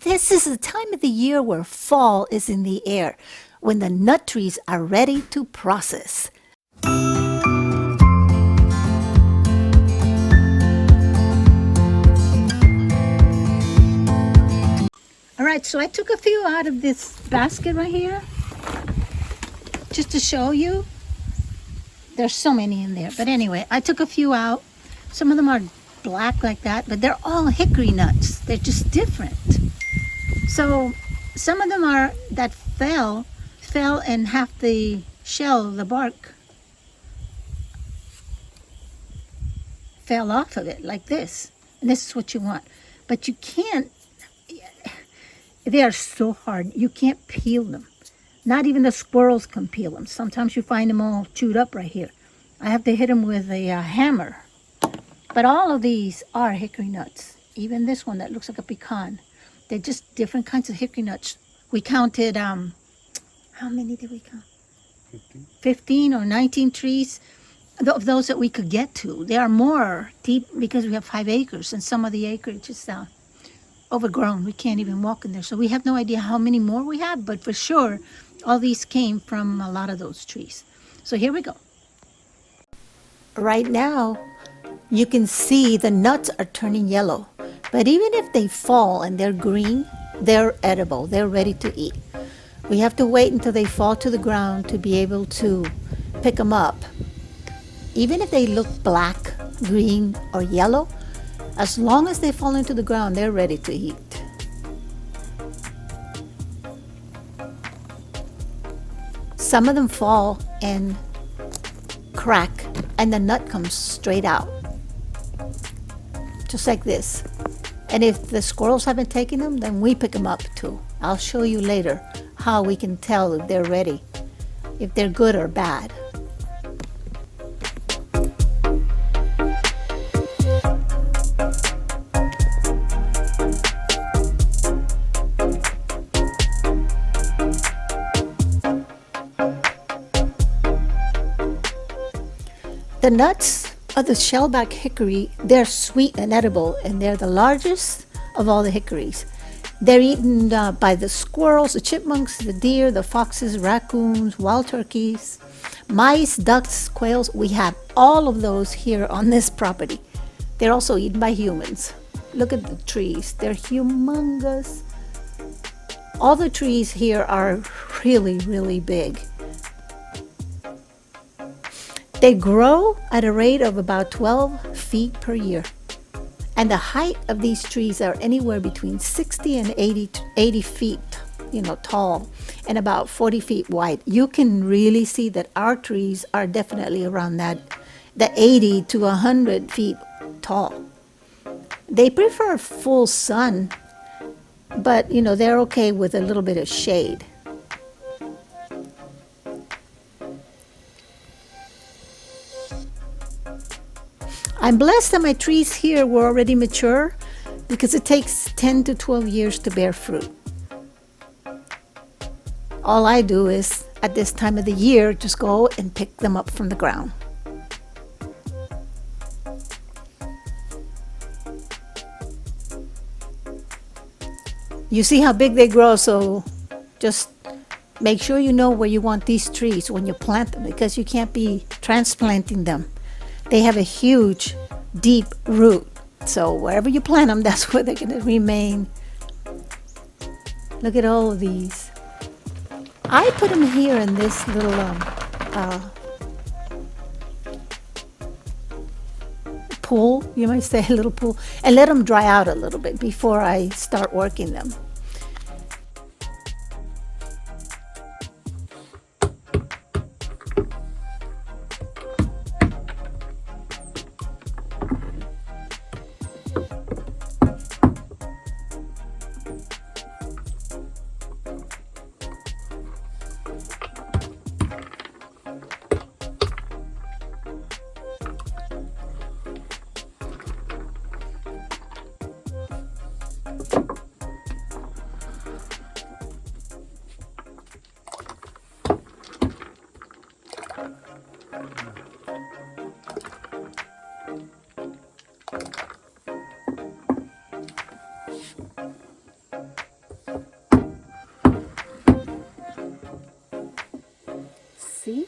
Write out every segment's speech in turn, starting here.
This is the time of the year where fall is in the air, when the nut trees are ready to process. All right, so I took a few out of this basket right here, just to show you. There's so many in there, but anyway, I took a few out. Some of them are black like that, but they're all hickory nuts. They're just different. So some of them are that fell and half the shell, the bark, fell off of it like this. And this is what you want. But you can't, they are so hard. You can't peel them. Not even the squirrels can peel them. Sometimes you find them all chewed up right here. I have to hit them with a hammer. But all of these are hickory nuts. Even this one that looks like a pecan. They're just different kinds of hickory nuts. We counted, how many did we count? 15 or 19 trees of those that we could get to. There are more deep because we have 5 acres and some of the acreage is overgrown. We can't even walk in there. So we have no idea how many more we have, but for sure, all these came from a lot of those trees. So here we go. Right now, you can see the nuts are turning yellow. But even if they fall and they're green, they're edible. They're ready to eat. We have to wait until they fall to the ground to be able to pick them up. Even if they look black, green, or yellow, as long as they fall into the ground, they're ready to eat. Some of them fall and crack, and the nut comes straight out. Just like this. And if the squirrels haven't taken them, then we pick them up too. I'll show you later how we can tell if they're ready, if they're good or bad. The nuts of the shellbark hickory, they're sweet and edible, and they're the largest of all the hickories. They're eaten by the squirrels, the chipmunks, the deer, the foxes, raccoons, wild turkeys, mice, ducks, quails. We have all of those here on this property. They're also eaten by humans. Look at the trees. They're humongous. All the trees here are really, really big. They grow at a rate of about 12 feet per year. And the height of these trees are anywhere between 60 and 80 feet, tall, and about 40 feet wide. You can really see that our trees are definitely around the 80 to 100 feet tall. They prefer full sun, but they're okay with a little bit of shade. I'm blessed that my trees here were already mature because it takes 10 to 12 years to bear fruit. All I do is, at this time of the year, just go and pick them up from the ground. You see how big they grow, so just make sure you know where you want these trees when you plant them, because you can't be transplanting them. They have a huge, deep root. So wherever you plant them, that's where they're going to remain. Look at all of these. I put them here in this little pool, you might say, a little pool, and let them dry out a little bit before I start working them. See?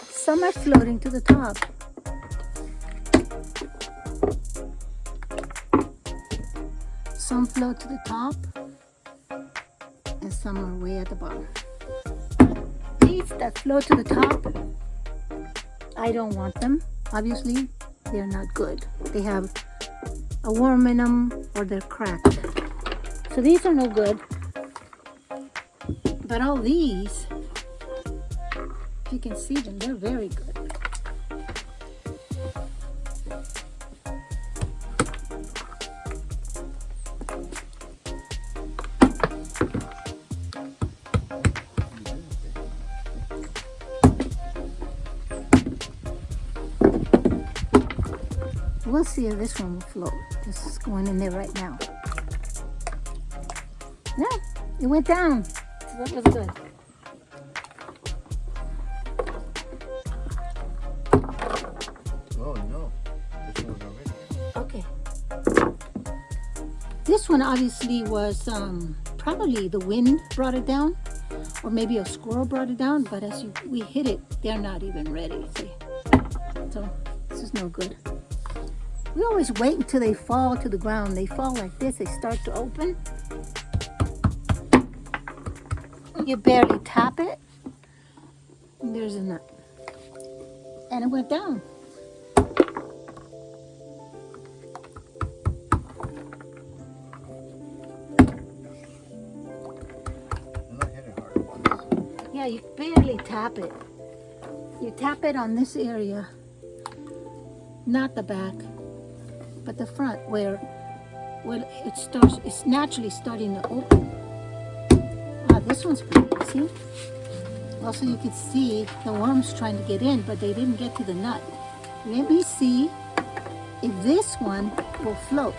Some are floating to the top. Some float to the top, and some are way at the bottom. These that float to the top, I don't want them. Obviously, they're not good. They have a worm in them or they're cracked. So these are no good. But all these, if you can see them, they're very good. We'll see if this one will float. This is going in there right now. No, it went down. So that was good. Oh no, this one's already. Okay. This one obviously was probably the wind brought it down, or maybe a squirrel brought it down. But as we hit it, they're not even ready. See? So this is no good. We always wait until they fall to the ground. They fall like this. They start to open. You barely tap it. And there's a nut. And it went down. I'm not hitting hard. Yeah, you barely tap it. You tap it on this area. Not the back, but the front where it starts, it's naturally starting to open. Ah, this one's pretty, see? Also you can see the worms trying to get in, but they didn't get to the nut. Let me see if this one will float.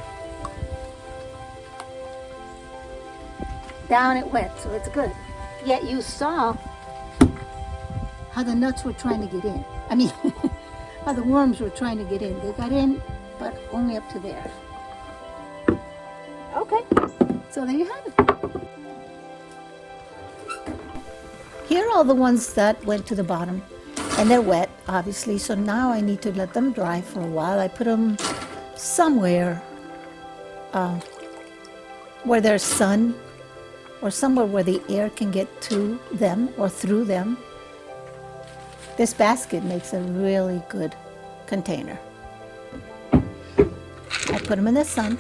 Down it went, so it's good. Yet you saw how the nuts were trying to get in. I mean, how the worms were trying to get in. They got in, but only up to there. Okay, so there you have it. Here are all the ones that went to the bottom, and they're wet, obviously, so now I need to let them dry for a while. I put them somewhere where there's sun, or somewhere where the air can get to them or through them. This basket makes a really good container. I put them in the sun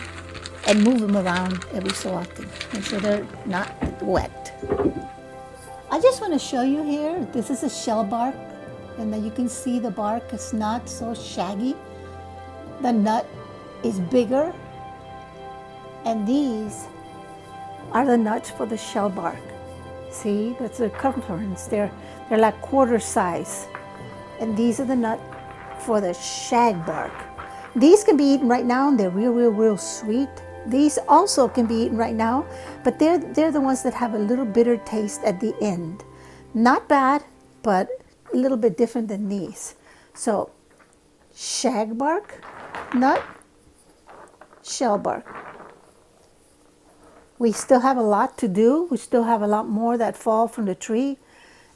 and move them around every so often, make sure they're not wet. I just want to show you here, this is a shellbark, and then you can see the bark is not so shaggy. The nut is bigger, and these are the nuts for the shellbark. See, that's the circumference. They're like quarter size. And these are the nut for the shagbark. These can be eaten right now, and they're real sweet. These also can be eaten right now, but they're the ones that have a little bitter taste at the end. Not bad, but a little bit different than these. So, shagbark, nut, shellbark. We still have a lot to do. We still have a lot more that fall from the tree.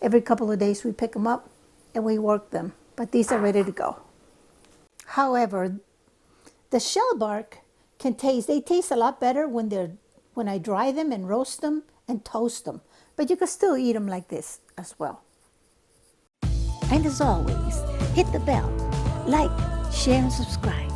Every couple of days we pick them up and we work them, but these are ready to go. However, the shellbark they taste a lot better when I dry them and roast them and toast them. But you can still eat them like this as well. And as always, hit the bell, like, share, and subscribe.